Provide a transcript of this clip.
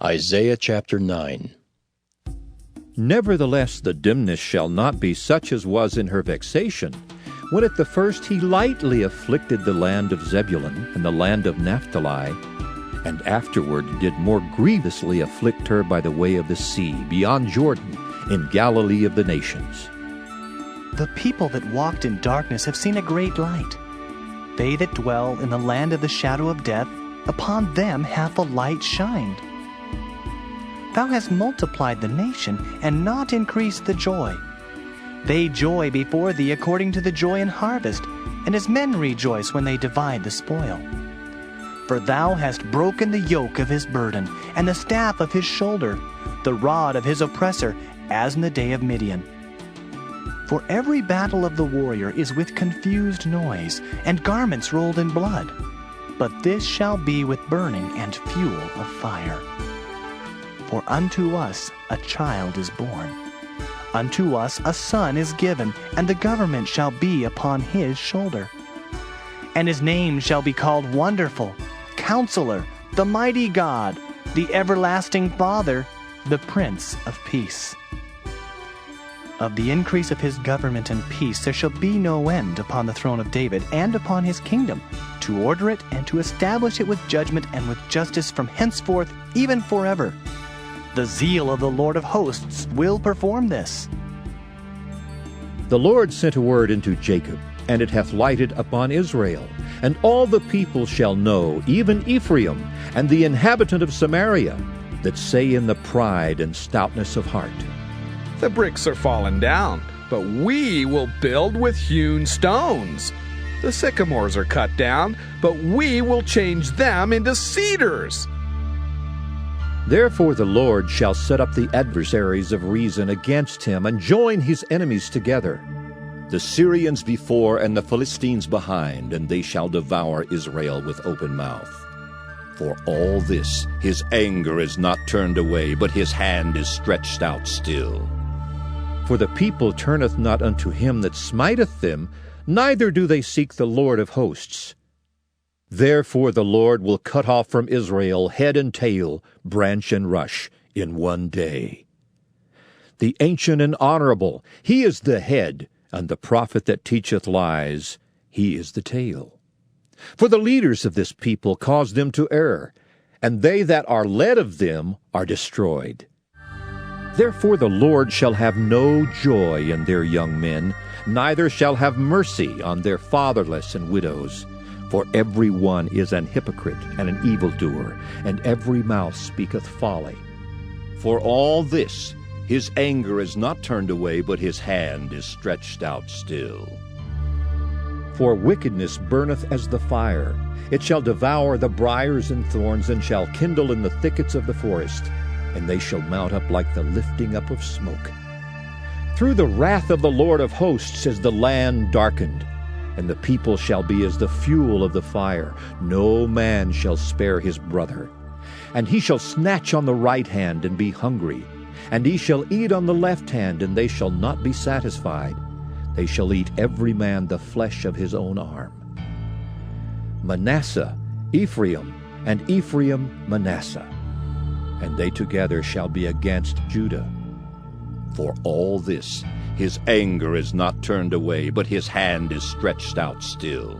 Isaiah chapter 9. Nevertheless the dimness shall not be such as was in her vexation, when at the first he lightly afflicted the land of Zebulun and the land of Naphtali, and afterward did more grievously afflict her by the way of the sea, beyond Jordan, in Galilee of the nations. The people that walked in darkness have seen a great light. They that dwell in the land of the shadow of death, upon them hath a light shined. Thou hast multiplied the nation, and not increased the joy. They joy before thee according to the joy in harvest, and as men rejoice when they divide the spoil. For thou hast broken the yoke of his burden, and the staff of his shoulder, the rod of his oppressor, as in the day of Midian. For every battle of the warrior is with confused noise, and garments rolled in blood. But this shall be with burning and fuel of fire. For unto us a child is born. Unto us a son is given, and the government shall be upon his shoulder. And his name shall be called Wonderful, Counselor, the Mighty God, the Everlasting Father, the Prince of Peace. Of the increase of his government and peace there shall be no end upon the throne of David and upon his kingdom, to order it and to establish it with judgment and with justice from henceforth even forever. The zeal of the Lord of hosts will perform this. The Lord sent a word into Jacob, and it hath lighted upon Israel. And all the people shall know, even Ephraim, and the inhabitant of Samaria, that say in the pride and stoutness of heart, The bricks are fallen down, but we will build with hewn stones. The sycamores are cut down, but we will change them into cedars. Therefore the Lord shall set up the adversaries of reason against him, and join his enemies together, the Syrians before and the Philistines behind, and they shall devour Israel with open mouth. For all this his anger is not turned away, but his hand is stretched out still. For the people turneth not unto him that smiteth them, neither do they seek the Lord of hosts. Therefore the Lord will cut off from Israel head and tail, branch and rush, in one day. The ancient and honorable, he is the head, and the prophet that teacheth lies, he is the tail. For the leaders of this people cause them to err, and they that are led of them are destroyed. Therefore the Lord shall have no joy in their young men, neither shall have mercy on their fatherless and widows. For every one is an hypocrite and an evildoer, and every mouth speaketh folly. For all this his anger is not turned away, but his hand is stretched out still. For wickedness burneth as the fire. It shall devour the briars and thorns, and shall kindle in the thickets of the forest, and they shall mount up like the lifting up of smoke. Through the wrath of the Lord of hosts is the land darkened, and the people shall be as the fuel of the fire. No man shall spare his brother. And he shall snatch on the right hand and be hungry, and he shall eat on the left hand, and they shall not be satisfied. They shall eat every man the flesh of his own arm. Manasseh, Ephraim, and Ephraim, Manasseh, and they together shall be against Judah. For all this his anger is not turned away, but his hand is stretched out still.